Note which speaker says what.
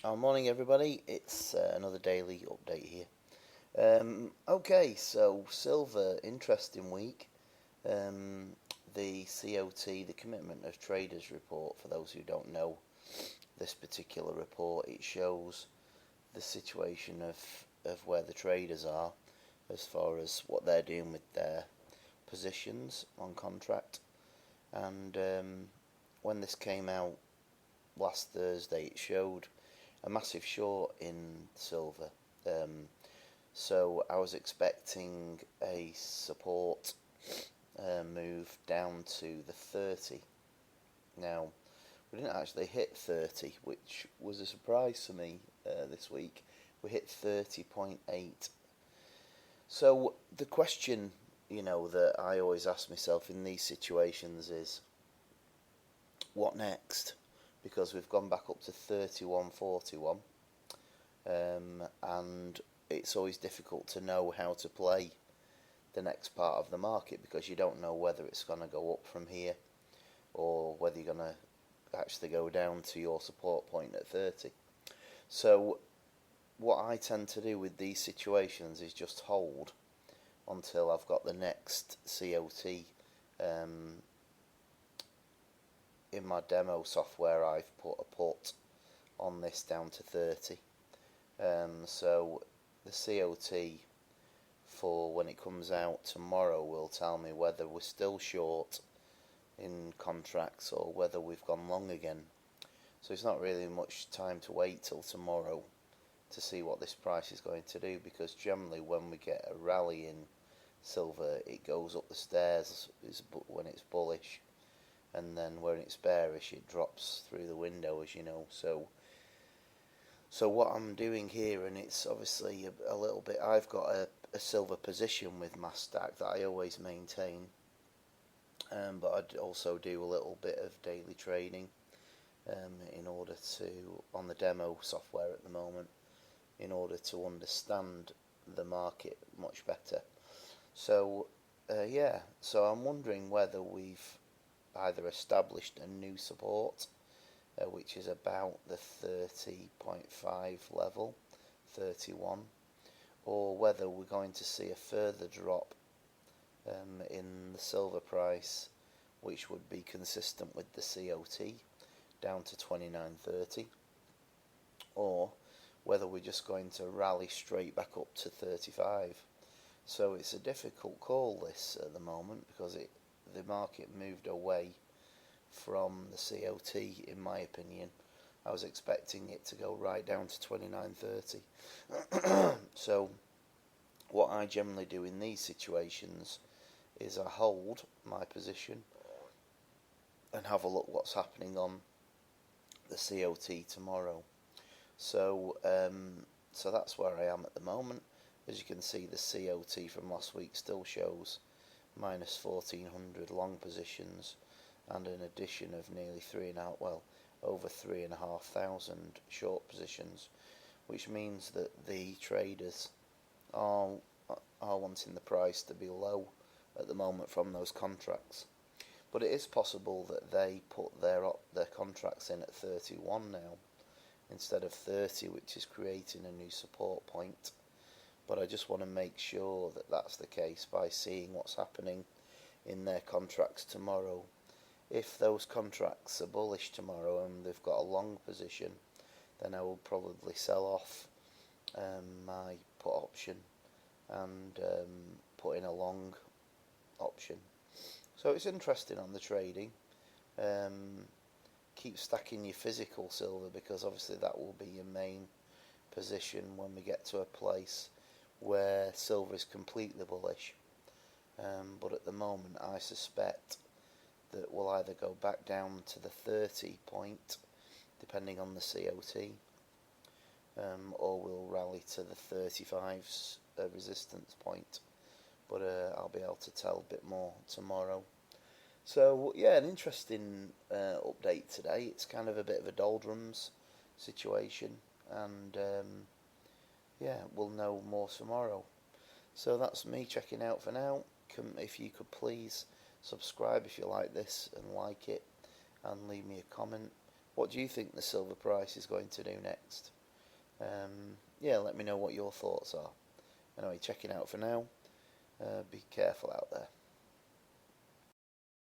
Speaker 1: Morning everybody, it's another daily update here. Okay, so silver, interesting week. Um, the COT, the Commitment of Traders report, for those who don't know this particular report, it shows the situation of where the traders are as far as what they're doing with their positions on contract. And when this came out last Thursday, it showed a massive short in silver. Um, so I was expecting a support move down to the 30. Now, we didn't actually hit 30, which was a surprise to me this week. We hit 30.8. So the question, that I always ask myself in these situations is, what next? Because we've gone back up to 31.41, and it's always difficult to know how to play the next part of the market because you don't know whether it's going to go up from here or whether you're going to actually go down to your support point at 30. So what I tend to do with these situations is just hold until I've got the next COT. In my demo software, I've put a put on this down to 30. So the COT for when it comes out tomorrow will tell me whether we're still short in contracts or whether we've gone long again. So it's not really much time to wait till tomorrow to see what this price is going to do, because generally when we get a rally in silver, it goes up the stairs when it's bullish, and then when it's bearish it drops through the window, as you know. So what I'm doing here, and it's obviously a little bit, I've got a silver position with my stack that I always maintain, but I also do a little bit of daily trading in order to, on the demo software at the moment, in order to understand the market much better. So so I'm wondering whether we've either established a new support, which is about the 30.5 level, 31, or whether we're going to see a further drop in the silver price, which would be consistent with the COT, down to 29.30, or whether we're just going to rally straight back up to 35. So it's a difficult call, this, at the moment, because the market moved away from the COT, in my opinion. I was expecting it to go right down to 29.30. So what I generally do in these situations is I hold my position and have a look what's happening on the COT tomorrow. So so that's where I am at the moment. As you can see, the COT from last week still shows minus 1400 long positions, and an addition of nearly over 3,500 short positions, which means that the traders are wanting the price to be low at the moment from those contracts. But it is possible that they put their contracts in at 31 now instead of 30, which is creating a new support point. But I just want to make sure that that's the case by seeing what's happening in their contracts tomorrow. If those contracts are bullish tomorrow and they've got a long position, then I will probably sell off my put option and put in a long option. So it's interesting on the trading. Keep stacking your physical silver, because obviously that will be your main position when we get to a place where silver is completely bullish. But at the moment I suspect that we'll either go back down to the 30 point, depending on the COT, or we'll rally to the 35's resistance point. But I'll be able to tell a bit more tomorrow. So yeah, an interesting update today. It's kind of a bit of a doldrums situation, and we'll know more tomorrow. So that's me checking out for now. If you could please subscribe if you like this and like it, and leave me a comment what do you think the silver price is going to do next? Yeah, let me know what your thoughts are. Anyway, checking out for now. Be careful out there.